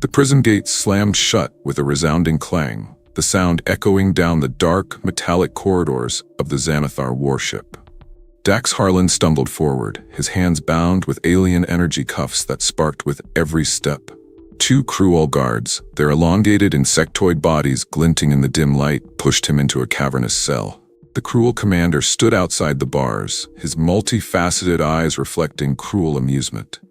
The prison gate slammed shut with a resounding clang, the sound echoing down the dark, metallic corridors of the Xanathar warship. Dax Harlan stumbled forward, his hands bound with alien energy cuffs that sparked with every step. Two cruel guards, their elongated insectoid bodies glinting in the dim light, pushed him into a cavernous cell. The cruel commander stood outside the bars, his multifaceted eyes reflecting cruel amusement.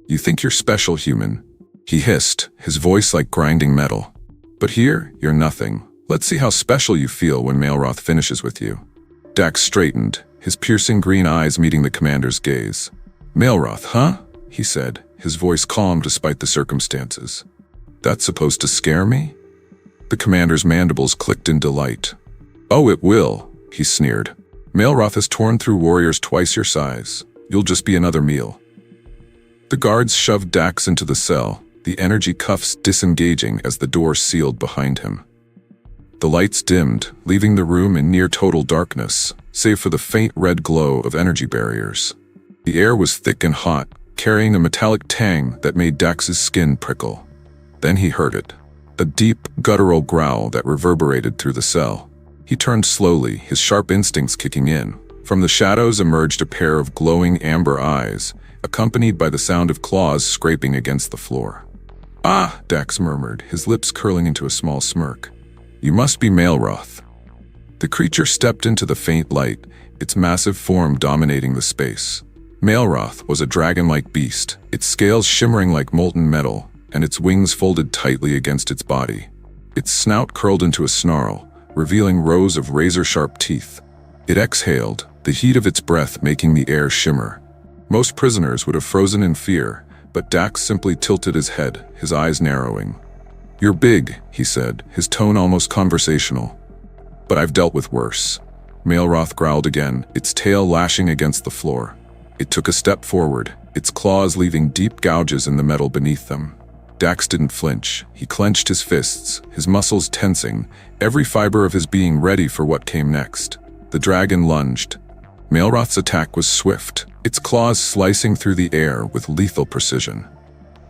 "You think you're special, human?" he hissed, his voice like grinding metal. "But here, you're nothing. Let's see how special you feel when Maelroth finishes with you." Dax straightened, his piercing green eyes meeting the commander's gaze. "Maelroth, huh?" he said, his voice calm despite the circumstances. "That's supposed to scare me?" The commander's mandibles clicked in delight. "Oh, it will," he sneered. "Maelroth has torn through warriors twice your size. You'll just be another meal." The guards shoved Dax into the cell, the energy cuffs disengaging as the door sealed behind him. The lights dimmed, leaving the room in near total darkness, save for the faint red glow of energy barriers. The air was thick and hot, carrying a metallic tang that made Dax's skin prickle. Then he heard it, a deep, guttural growl that reverberated through the cell. He turned slowly, his sharp instincts kicking in. From the shadows emerged a pair of glowing amber eyes, accompanied by the sound of claws scraping against the floor. "Ah," Dax murmured, his lips curling into a small smirk. "You must be Maelroth." The creature stepped into the faint light, its massive form dominating the space. Maelroth was a dragon-like beast, its scales shimmering like molten metal, and its wings folded tightly against its body. Its snout curled into a snarl, revealing rows of razor-sharp teeth. It exhaled, the heat of its breath making the air shimmer. Most prisoners would have frozen in fear, but Dax simply tilted his head, his eyes narrowing. "You're big," he said, his tone almost conversational. "But I've dealt with worse." Maelroth growled again, its tail lashing against the floor. It took a step forward, its claws leaving deep gouges in the metal beneath them. Dax didn't flinch. He clenched his fists, his muscles tensing, every fiber of his being ready for what came next. The dragon lunged. Maelroth's attack was swift, its claws slicing through the air with lethal precision.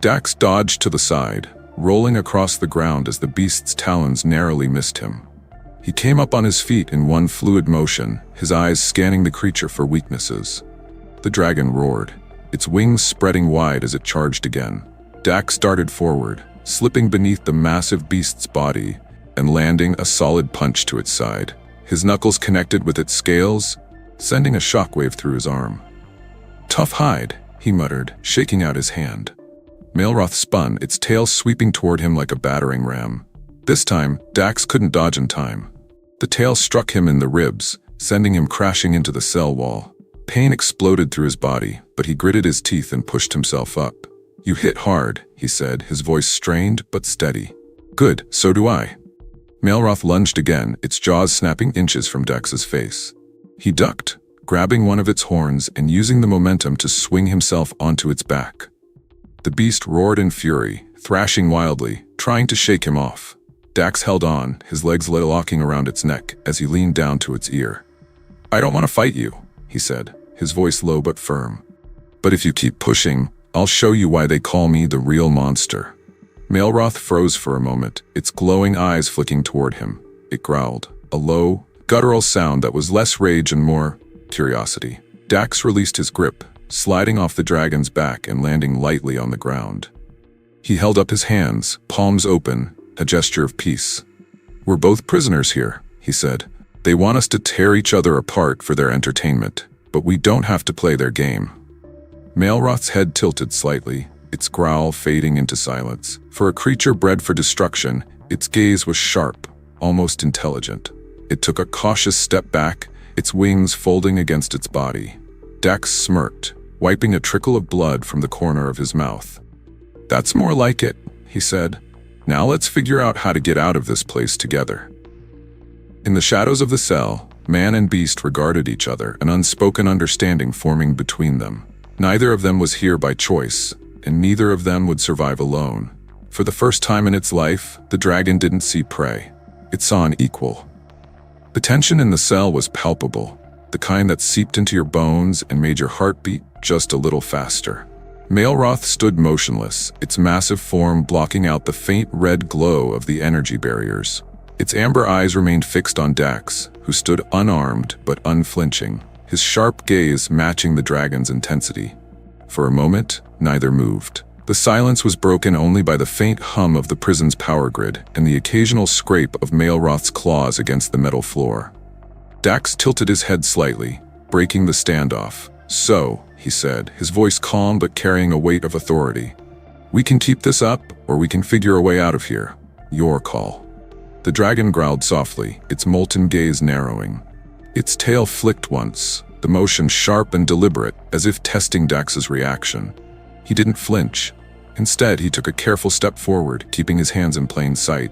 Dax dodged to the side, rolling across the ground as the beast's talons narrowly missed him. He came up on his feet in one fluid motion, his eyes scanning the creature for weaknesses. The dragon roared, its wings spreading wide as it charged again. Dax darted forward, slipping beneath the massive beast's body and landing a solid punch to its side. His knuckles connected with its scales, sending a shockwave through his arm. "Tough hide," he muttered, shaking out his hand. Maelroth spun, its tail sweeping toward him like a battering ram. This time, Dax couldn't dodge in time. The tail struck him in the ribs, sending him crashing into the cell wall. Pain exploded through his body, but he gritted his teeth and pushed himself up. "You hit hard," he said, his voice strained but steady. "Good, so do I." Maelroth lunged again, its jaws snapping inches from Dax's face. He ducked, grabbing one of its horns and using the momentum to swing himself onto its back. The beast roared in fury, thrashing wildly, trying to shake him off. Dax held on, his legs locking around its neck as he leaned down to its ear. "I don't want to fight you," he said, his voice low but firm. "But if you keep pushing, I'll show you why they call me the real monster." Maelroth froze for a moment, its glowing eyes flicking toward him. It growled, a low, guttural sound that was less rage and more curiosity. Dax released his grip, sliding off the dragon's back and landing lightly on the ground. He held up his hands, palms open, a gesture of peace. "We're both prisoners here," he said. "They want us to tear each other apart for their entertainment, but we don't have to play their game." Maelroth's head tilted slightly, its growl fading into silence. For a creature bred for destruction, its gaze was sharp, almost intelligent. It took a cautious step back, its wings folding against its body. Dax smirked, wiping a trickle of blood from the corner of his mouth. "That's more like it," he said. "Now let's figure out how to get out of this place together." In the shadows of the cell, man and beast regarded each other, an unspoken understanding forming between them. Neither of them was here by choice, and neither of them would survive alone. For the first time in its life, the dragon didn't see prey. It saw an equal. The tension in the cell was palpable, the kind that seeped into your bones and made your heart beat just a little faster. Maelroth stood motionless, its massive form blocking out the faint red glow of the energy barriers. Its amber eyes remained fixed on Dax, who stood unarmed but unflinching, his sharp gaze matching the dragon's intensity. For a moment, neither moved. The silence was broken only by the faint hum of the prison's power grid and the occasional scrape of Maelroth's claws against the metal floor. Dax tilted his head slightly, breaking the standoff. "So," he said, his voice calm but carrying a weight of authority. "We can keep this up, or we can figure a way out of here. Your call." The dragon growled softly, its molten gaze narrowing. Its tail flicked once, the motion sharp and deliberate, as if testing Dax's reaction. He didn't flinch. Instead, he took a careful step forward, keeping his hands in plain sight.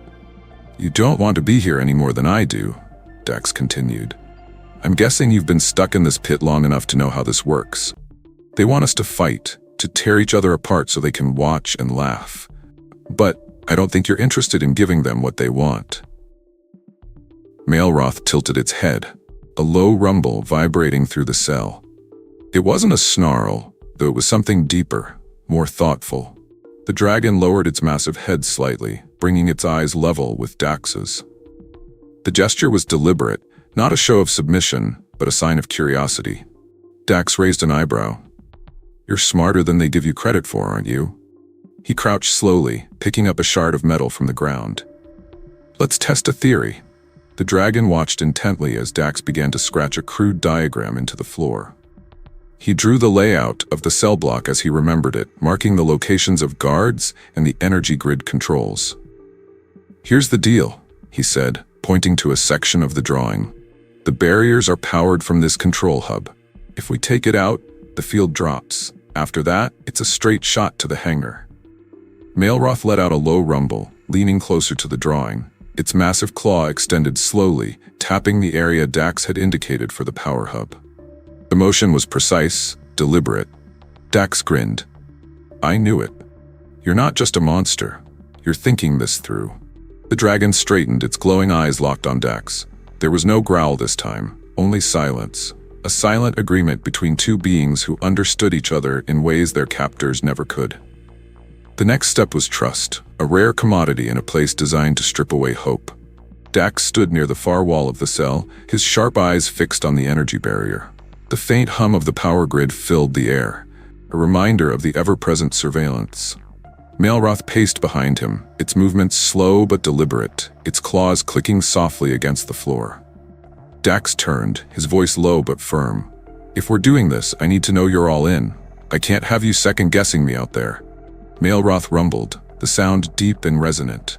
"You don't want to be here any more than I do," Dax continued. "I'm guessing you've been stuck in this pit long enough to know how this works. They want us to fight, to tear each other apart so they can watch and laugh. But I don't think you're interested in giving them what they want." Maelroth tilted its head, a low rumble vibrating through the cell. It wasn't a snarl, though it was something deeper, more thoughtful. The dragon lowered its massive head slightly, bringing its eyes level with Dax's. The gesture was deliberate, not a show of submission, but a sign of curiosity. Dax raised an eyebrow. "You're smarter than they give you credit for, aren't you?" He crouched slowly, picking up a shard of metal from the ground. "Let's test a theory." The dragon watched intently as Dax began to scratch a crude diagram into the floor. He drew the layout of the cell block as he remembered it, marking the locations of guards and the energy grid controls. "Here's the deal," he said, pointing to a section of the drawing. "The barriers are powered from this control hub. If we take it out, the field drops. After that, it's a straight shot to the hangar." Maelroth let out a low rumble, leaning closer to the drawing. Its massive claw extended slowly, tapping the area Dax had indicated for the power hub. The motion was precise, deliberate. Dax grinned. "I knew it. You're not just a monster. You're thinking this through." The dragon straightened, its glowing eyes locked on Dax. There was no growl this time, only silence. A silent agreement between two beings who understood each other in ways their captors never could. The next step was trust, a rare commodity in a place designed to strip away hope. Dax stood near the far wall of the cell, his sharp eyes fixed on the energy barrier. The faint hum of the power grid filled the air, a reminder of the ever-present surveillance. Maelroth paced behind him, its movements slow but deliberate, its claws clicking softly against the floor. Dax turned, his voice low but firm. "If we're doing this, I need to know you're all in. I can't have you second-guessing me out there." Maelroth rumbled, the sound deep and resonant.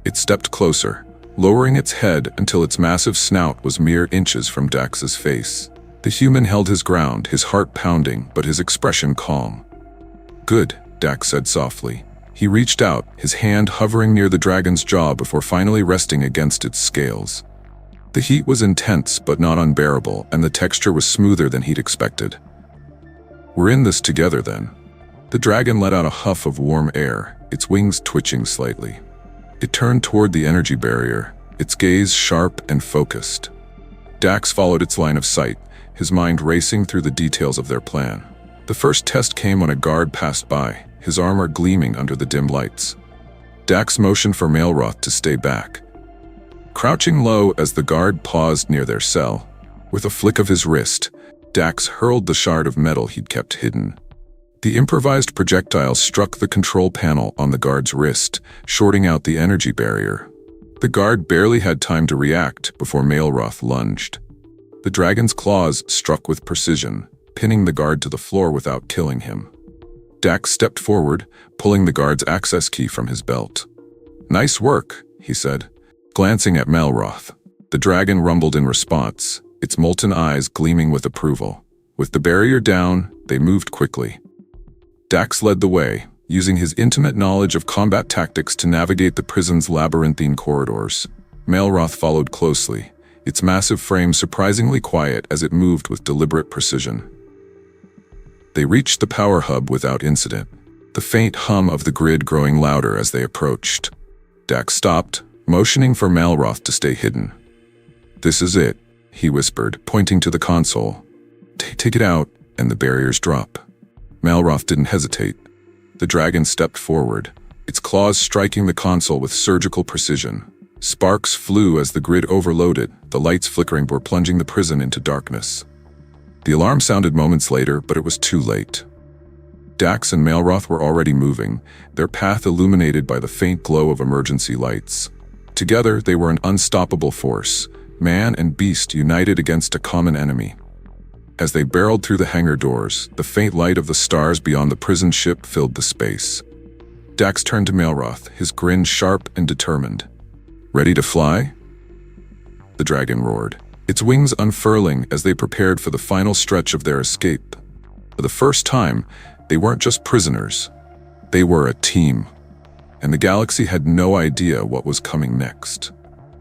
It stepped closer, lowering its head until its massive snout was mere inches from Dax's face. The human held his ground, his heart pounding, but his expression calm. "Good," Dax said softly. He reached out, his hand hovering near the dragon's jaw before finally resting against its scales. The heat was intense but not unbearable, and the texture was smoother than he'd expected. "We're in this together, then." The dragon let out a huff of warm air, its wings twitching slightly. It turned toward the energy barrier, its gaze sharp and focused. Dax followed its line of sight, his mind racing through the details of their plan. The first test came when a guard passed by, his armor gleaming under the dim lights. Dax motioned for Maelroth to stay back. Crouching low as the guard paused near their cell, with a flick of his wrist, Dax hurled the shard of metal he'd kept hidden. The improvised projectile struck the control panel on the guard's wrist, shorting out the energy barrier. The guard barely had time to react before Maelroth lunged. The dragon's claws struck with precision, pinning the guard to the floor without killing him. Dax stepped forward, pulling the guard's access key from his belt. "Nice work," he said, glancing at Maelroth. The dragon rumbled in response, its molten eyes gleaming with approval. With the barrier down, they moved quickly. Dax led the way, using his intimate knowledge of combat tactics to navigate the prison's labyrinthine corridors. Maelroth followed closely, its massive frame surprisingly quiet as it moved with deliberate precision. They reached the power hub without incident, the faint hum of the grid growing louder as they approached. Dax stopped, motioning for Maelroth to stay hidden. "This is it," he whispered, pointing to the console. Take it out, and the barriers drop." Malroth didn't hesitate. The dragon stepped forward, its claws striking the console with surgical precision. Sparks flew as the grid overloaded, the lights flickering before plunging the prison into darkness. The alarm sounded moments later, but it was too late. Dax and Malroth were already moving, their path illuminated by the faint glow of emergency lights. Together, they were an unstoppable force, man and beast united against a common enemy. As they barreled through the hangar doors, the faint light of the stars beyond the prison ship filled the space. Dax turned to Malroth, his grin sharp and determined. "Ready to fly?" The dragon roared, its wings unfurling as they prepared for the final stretch of their escape. For the first time, they weren't just prisoners. They were a team. And the galaxy had no idea what was coming next.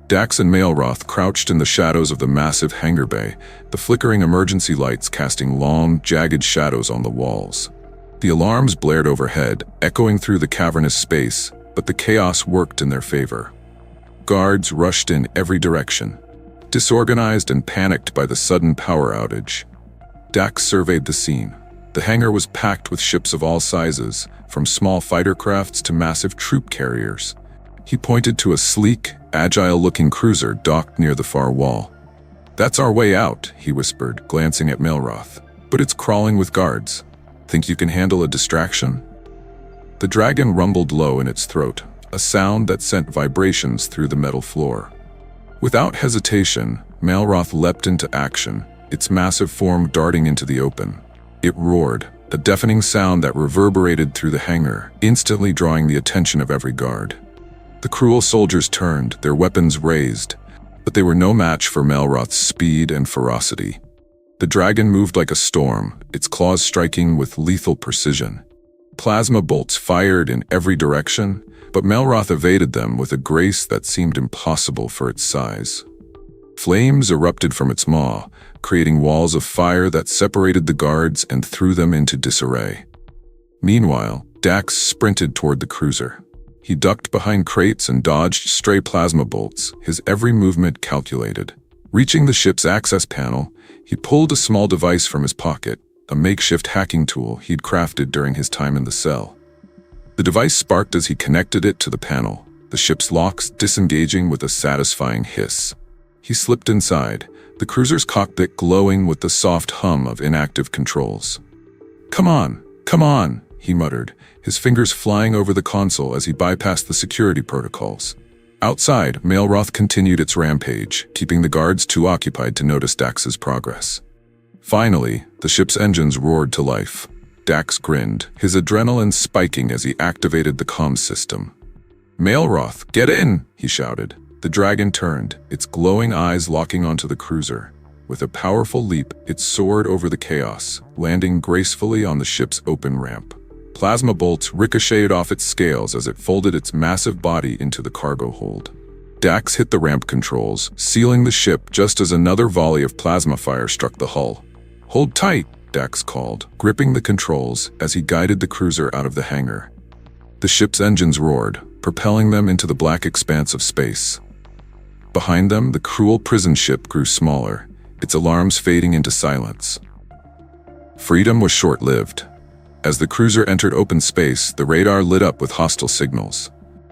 Dax and Malroth crouched in the shadows of the massive hangar bay, the flickering emergency lights casting long, jagged shadows on the walls. The alarms blared overhead, echoing through the cavernous space, but the chaos worked in their favor. Guards rushed in every direction, disorganized and panicked by the sudden power outage. Dax surveyed the scene. The hangar was packed with ships of all sizes, from small fighter crafts to massive troop carriers. He pointed to a sleek, agile-looking cruiser docked near the far wall. "That's our way out," he whispered, glancing at Malroth. "But it's crawling with guards. Think you can handle a distraction?" The dragon rumbled low in its throat, a sound that sent vibrations through the metal floor. Without hesitation, Malroth leapt into action, its massive form darting into the open. It roared, a deafening sound that reverberated through the hangar, instantly drawing the attention of every guard. The cruel soldiers turned, their weapons raised, but they were no match for Malroth's speed and ferocity. The dragon moved like a storm, its claws striking with lethal precision. Plasma bolts fired in every direction, but Malroth evaded them with a grace that seemed impossible for its size. Flames erupted from its maw, creating walls of fire that separated the guards and threw them into disarray. Meanwhile, Dax sprinted toward the cruiser. He ducked behind crates and dodged stray plasma bolts, his every movement calculated. Reaching the ship's access panel, he pulled a small device from his pocket, a makeshift hacking tool he'd crafted during his time in the cell. The device sparked as he connected it to the panel, the ship's locks disengaging with a satisfying hiss. He slipped inside, the cruiser's cockpit glowing with the soft hum of inactive controls. Come on," he muttered, his fingers flying over the console as he bypassed the security protocols. Outside, Malroth continued its rampage, keeping the guards too occupied to notice Dax's progress. Finally, the ship's engines roared to life. Dax grinned, his adrenaline spiking as he activated the comms system. "Malroth, get in!" he shouted. The dragon turned, its glowing eyes locking onto the cruiser. With a powerful leap, it soared over the chaos, landing gracefully on the ship's open ramp. Plasma bolts ricocheted off its scales as it folded its massive body into the cargo hold. Dax hit the ramp controls, sealing the ship just as another volley of plasma fire struck the hull. "Hold tight," Dax called, gripping the controls as he guided the cruiser out of the hangar. The ship's engines roared, propelling them into the black expanse of space. Behind them, the cruel prison ship grew smaller, its alarms fading into silence. Freedom was short-lived. As the cruiser entered open space, the radar lit up with hostile signals.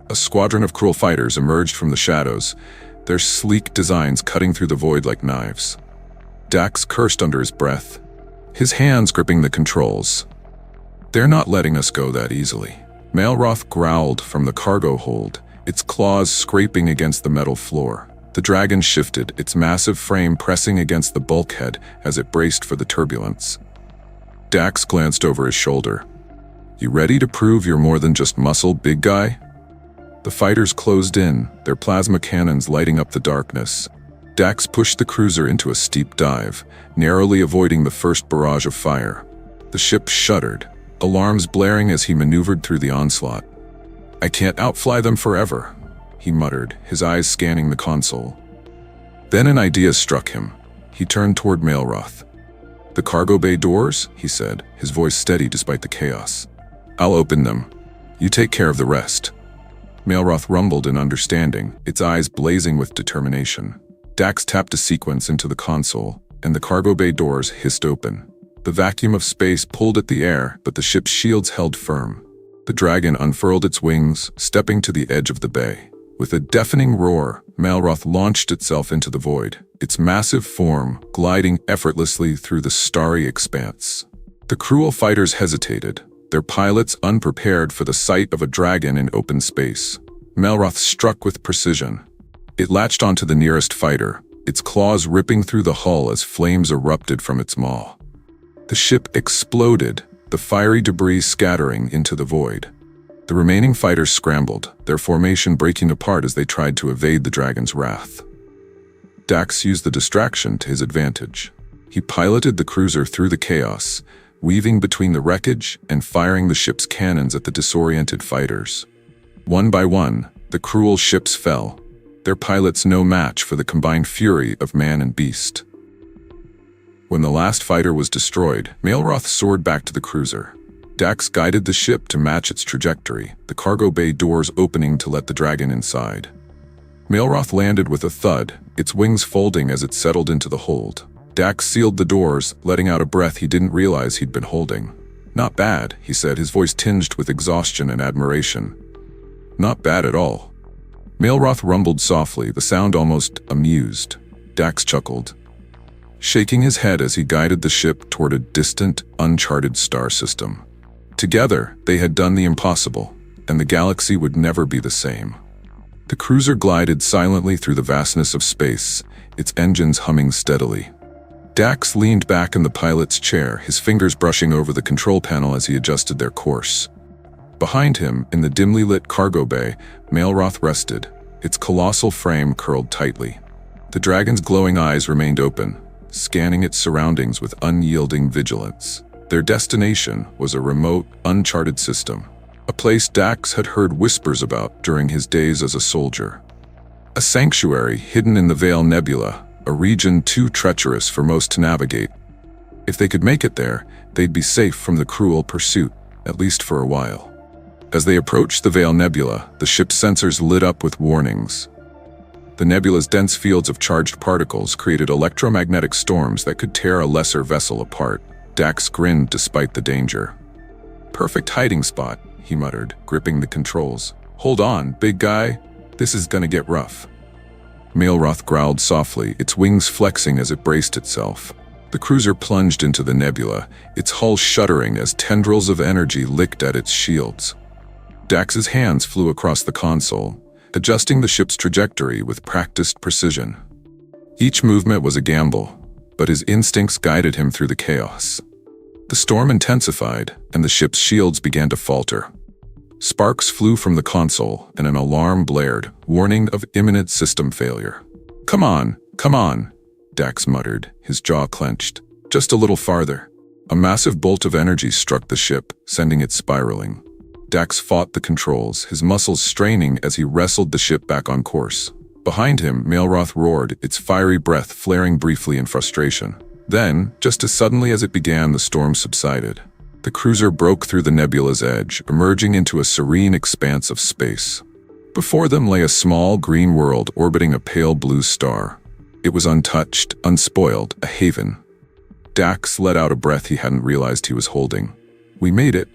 A squadron of cruel fighters emerged from the shadows, their sleek designs cutting through the void like knives. Dax cursed under his breath, his hands gripping the controls. "They're not letting us go that easily." Malroth growled from the cargo hold, its claws scraping against the metal floor. The dragon shifted, its massive frame pressing against the bulkhead as it braced for the turbulence. Dax glanced over his shoulder. "You ready to prove you're more than just muscle, big guy?" The fighters closed in, their plasma cannons lighting up the darkness. Dax pushed the cruiser into a steep dive, narrowly avoiding the first barrage of fire. The ship shuddered, alarms blaring as he maneuvered through the onslaught. "I can't outfly them forever," he muttered, his eyes scanning the console. Then an idea struck him. He turned toward Malroth. "The cargo bay doors?" he said, his voice steady despite the chaos. "I'll open them. You take care of the rest." Malroth rumbled in understanding, its eyes blazing with determination. Dax tapped a sequence into the console, and the cargo bay doors hissed open. The vacuum of space pulled at the air, but the ship's shields held firm. The dragon unfurled its wings, stepping to the edge of the bay. With a deafening roar, Malroth launched itself into the void, its massive form gliding effortlessly through the starry expanse. The cruel fighters hesitated, their pilots unprepared for the sight of a dragon in open space. Malroth struck with precision. It latched onto the nearest fighter, its claws ripping through the hull as flames erupted from its maw. The ship exploded, the fiery debris scattering into the void. The remaining fighters scrambled, their formation breaking apart as they tried to evade the dragon's wrath. Dax used the distraction to his advantage. He piloted the cruiser through the chaos, weaving between the wreckage and firing the ship's cannons at the disoriented fighters. One by one, the cruel ships fell, their pilots no match for the combined fury of man and beast. When the last fighter was destroyed, Malroth soared back to the cruiser. Dax guided the ship to match its trajectory, the cargo bay doors opening to let the dragon inside. Malroth landed with a thud, its wings folding as it settled into the hold. Dax sealed the doors, letting out a breath he didn't realize he'd been holding. "Not bad," he said, his voice tinged with exhaustion and admiration. "Not bad at all." Malroth rumbled softly, the sound almost amused. Dax chuckled, shaking his head as he guided the ship toward a distant, uncharted star system. Together, they had done the impossible, and the galaxy would never be the same. The cruiser glided silently through the vastness of space, its engines humming steadily. Dax leaned back in the pilot's chair, his fingers brushing over the control panel as he adjusted their course. Behind him, in the dimly lit cargo bay, Malroth rested, its colossal frame curled tightly. The dragon's glowing eyes remained open, scanning its surroundings with unyielding vigilance. Their destination was a remote, uncharted system, a place Dax had heard whispers about during his days as a soldier. A sanctuary hidden in the Veil Nebula, a region too treacherous for most to navigate. If they could make it there, they'd be safe from the cruel pursuit, at least for a while. As they approached the Veil Nebula, the ship's sensors lit up with warnings. The nebula's dense fields of charged particles created electromagnetic storms that could tear a lesser vessel apart. Dax grinned despite the danger. "Perfect hiding spot," he muttered, gripping the controls. "Hold on, big guy. This is gonna get rough." Malroth growled softly, its wings flexing as it braced itself. The cruiser plunged into the nebula, its hull shuddering as tendrils of energy licked at its shields. Dax's hands flew across the console, adjusting the ship's trajectory with practiced precision. Each movement was a gamble, but his instincts guided him through the chaos. The storm intensified, and the ship's shields began to falter. Sparks flew from the console, and an alarm blared, warning of imminent system failure. Come on, Dax muttered, his jaw clenched. "Just a little farther." A massive bolt of energy struck the ship, sending it spiraling. Dax fought the controls, his muscles straining as he wrestled the ship back on course. Behind him, Malroth roared, its fiery breath flaring briefly in frustration. Then, just as suddenly as it began, the storm subsided. The cruiser broke through the nebula's edge, emerging into a serene expanse of space. Before them lay a small green world orbiting a pale blue star. It was untouched, unspoiled, a haven. Dax let out a breath he hadn't realized he was holding. "We made it,"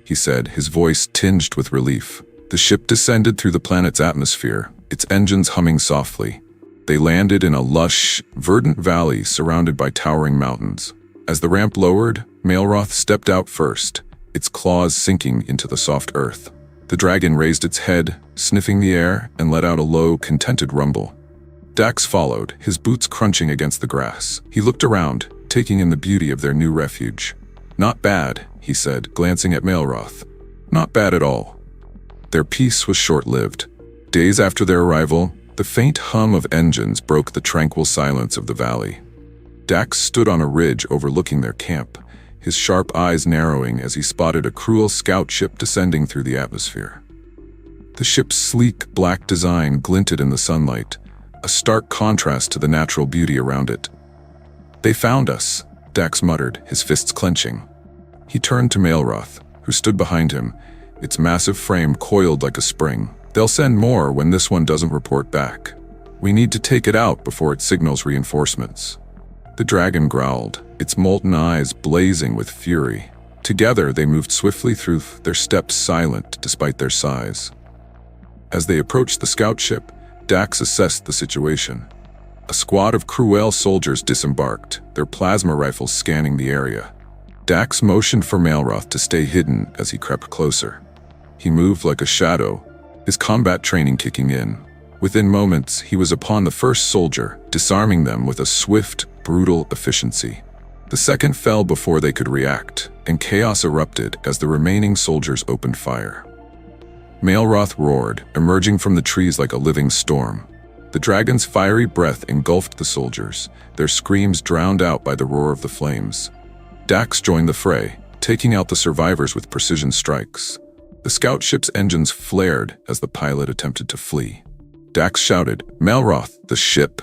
he said, his voice tinged with relief. The ship descended through the planet's atmosphere, its engines humming softly. They landed in a lush, verdant valley surrounded by towering mountains. As the ramp lowered, Malroth stepped out first, its claws sinking into the soft earth. The dragon raised its head, sniffing the air, and let out a low, contented rumble. Dax followed, his boots crunching against the grass. He looked around, taking in the beauty of their new refuge. "Not bad," he said, glancing at Malroth. "Not bad at all." Their peace was short-lived. Days after their arrival, the faint hum of engines broke the tranquil silence of the valley. Dax stood on a ridge overlooking their camp, his sharp eyes narrowing as he spotted a cruel scout ship descending through the atmosphere. The ship's sleek, black design glinted in the sunlight, a stark contrast to the natural beauty around it. "They found us," Dax muttered, his fists clenching. He turned to Malroth, who stood behind him, its massive frame coiled like a spring. "They'll send more when this one doesn't report back. We need to take it out before it signals reinforcements." The dragon growled, its molten eyes blazing with fury. Together, they moved swiftly through, their steps silent despite their size. As they approached the scout ship, Dax assessed the situation. A squad of Cruel soldiers disembarked, their plasma rifles scanning the area. Dax motioned for Malroth to stay hidden as he crept closer. He moved like a shadow, his combat training kicking in. Within moments, he was upon the first soldier, disarming them with a swift, brutal efficiency. The second fell before they could react, and chaos erupted as the remaining soldiers opened fire. Malroth roared, emerging from the trees like a living storm. The dragon's fiery breath engulfed the soldiers, their screams drowned out by the roar of the flames. Dax joined the fray, taking out the survivors with precision strikes. The scout ship's engines flared as the pilot attempted to flee. Dax shouted, "Malroth, the ship!"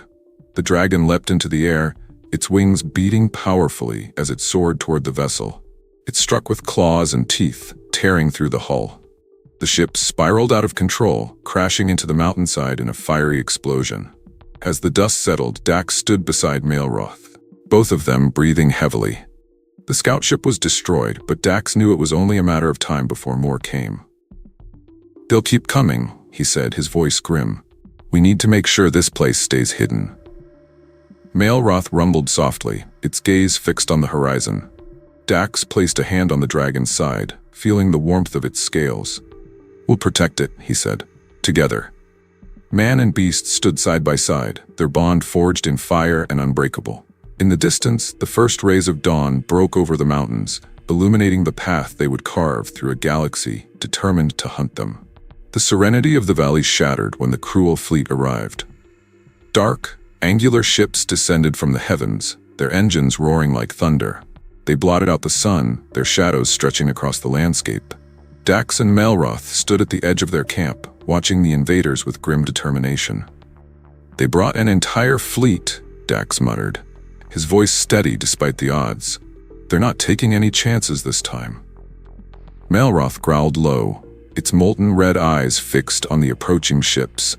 The dragon leapt into the air, its wings beating powerfully as it soared toward the vessel. It struck with claws and teeth, tearing through the hull. The ship spiraled out of control, crashing into the mountainside in a fiery explosion. As the dust settled, Dax stood beside Malroth, both of them breathing heavily. The scout ship was destroyed, but Dax knew it was only a matter of time before more came. "They'll keep coming," he said, his voice grim. "We need to make sure this place stays hidden." Malroth rumbled softly, its gaze fixed on the horizon. Dax placed a hand on the dragon's side, feeling the warmth of its scales. "We'll protect it," he said. "Together." Man and beast stood side by side, their bond forged in fire and unbreakable. In the distance, the first rays of dawn broke over the mountains, illuminating the path they would carve through a galaxy determined to hunt them. The serenity of the valley shattered when the Cruel fleet arrived. Dark, angular ships descended from the heavens, their engines roaring like thunder. They blotted out the sun, their shadows stretching across the landscape. Dax and Malroth stood at the edge of their camp, watching the invaders with grim determination. "They brought an entire fleet," Dax muttered, his voice steady despite the odds. "They're not taking any chances this time." Malroth growled low, its molten red eyes fixed on the approaching ships.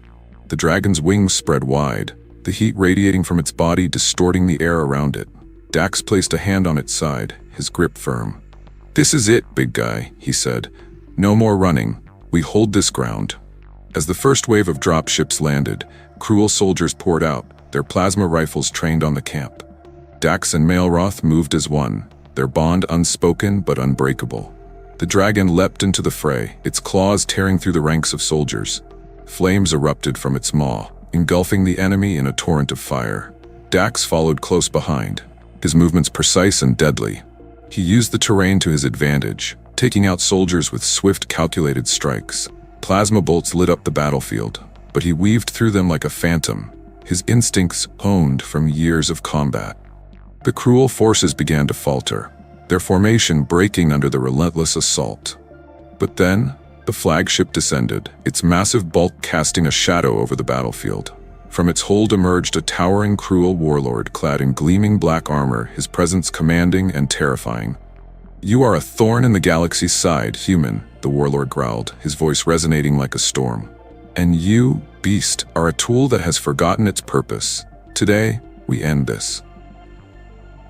The dragon's wings spread wide, the heat radiating from its body distorting the air around it. Dax placed a hand on its side, his grip firm. "This is it, big guy," he said. "No more running. We hold this ground." As the first wave of drop ships landed, Cruel soldiers poured out, their plasma rifles trained on the camp. Dax and Malroth moved as one, their bond unspoken but unbreakable. The dragon leapt into the fray, its claws tearing through the ranks of soldiers. Flames erupted from its maw, engulfing the enemy in a torrent of fire. Dax followed close behind, his movements precise and deadly. He used the terrain to his advantage, taking out soldiers with swift, calculated strikes. Plasma bolts lit up the battlefield, but he weaved through them like a phantom, his instincts honed from years of combat. The Cruel forces began to falter, their formation breaking under the relentless assault. But then, the flagship descended, its massive bulk casting a shadow over the battlefield. From its hold emerged a towering Cruel warlord clad in gleaming black armor, his presence commanding and terrifying. "You are a thorn in the galaxy's side, human," the warlord growled, his voice resonating like a storm. "And you, beast, are a tool that has forgotten its purpose. Today, we end this."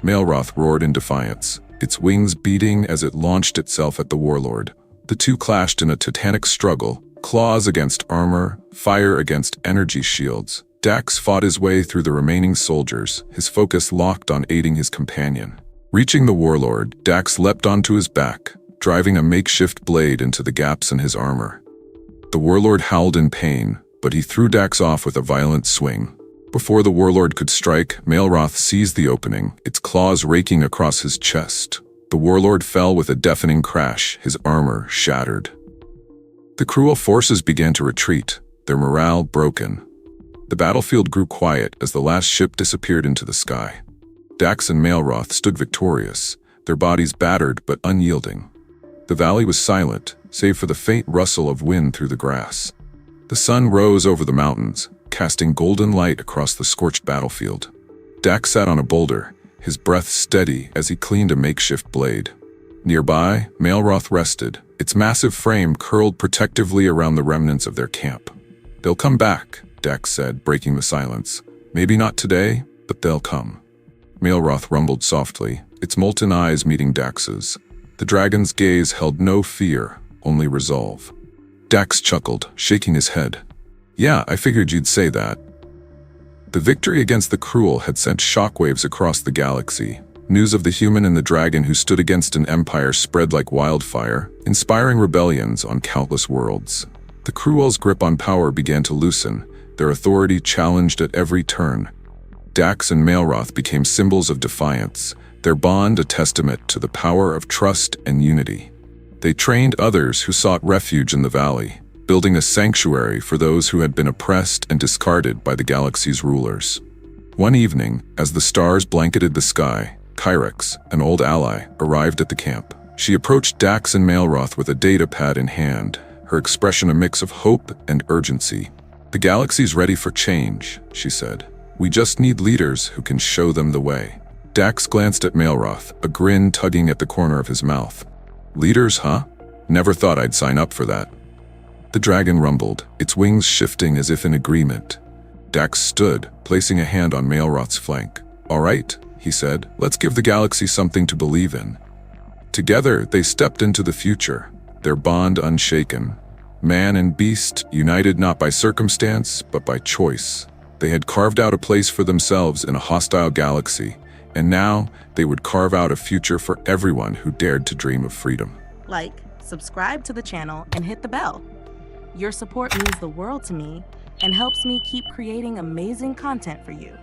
Malroth roared in defiance, its wings beating as it launched itself at the warlord. The two clashed in a titanic struggle, claws against armor, fire against energy shields. Dax fought his way through the remaining soldiers, his focus locked on aiding his companion. Reaching the warlord, Dax leapt onto his back, driving a makeshift blade into the gaps in his armor. The warlord howled in pain, but he threw Dax off with a violent swing. Before the warlord could strike, Malroth seized the opening, its claws raking across his chest. The warlord fell with a deafening crash, his armor shattered. The Cruel forces began to retreat, their morale broken. The battlefield grew quiet as the last ship disappeared into the sky. Dax and Malroth stood victorious, their bodies battered but unyielding. The valley was silent, save for the faint rustle of wind through the grass. The sun rose over the mountains, casting golden light across the scorched battlefield. Dax sat on a boulder, his breath steady as he cleaned a makeshift blade. Nearby, Malroth rested, its massive frame curled protectively around the remnants of their camp. "They'll come back," Dax said, breaking the silence. "Maybe not today, but they'll come." Maelroth rumbled softly, its molten eyes meeting Dax's. The dragon's gaze held no fear, only resolve. Dax chuckled, shaking his head. Yeah, I figured you'd say that. The victory against the Cruel had sent shockwaves across the galaxy. News of the human and the dragon who stood against an empire spread like wildfire, inspiring rebellions on countless worlds. The Cruel's grip on power began to loosen, their authority challenged at every turn. Dax and Maelroth became symbols of defiance, their bond a testament to the power of trust and unity. They trained others who sought refuge in the valley, building a sanctuary for those who had been oppressed and discarded by the galaxy's rulers. One evening, as the stars blanketed the sky, Kyrex, an old ally, arrived at the camp. She approached Dax and Maelroth with a data pad in hand, her expression a mix of hope and urgency. The galaxy's ready for change, she said. We just need leaders who can show them the way. Dax glanced at Maelroth, a grin tugging at the corner of his mouth. Leaders, huh? Never thought I'd sign up for that. The dragon rumbled, its wings shifting as if in agreement. Dax stood, placing a hand on Maelroth's flank. All right, he said, let's give the galaxy something to believe in. Together, they stepped into the future, their bond unshaken. Man and beast, united not by circumstance, but by choice. They had carved out a place for themselves in a hostile galaxy, and now they would carve out a future for everyone who dared to dream of freedom. Like, subscribe to the channel, and hit the bell. Your support means the world to me and helps me keep creating amazing content for you.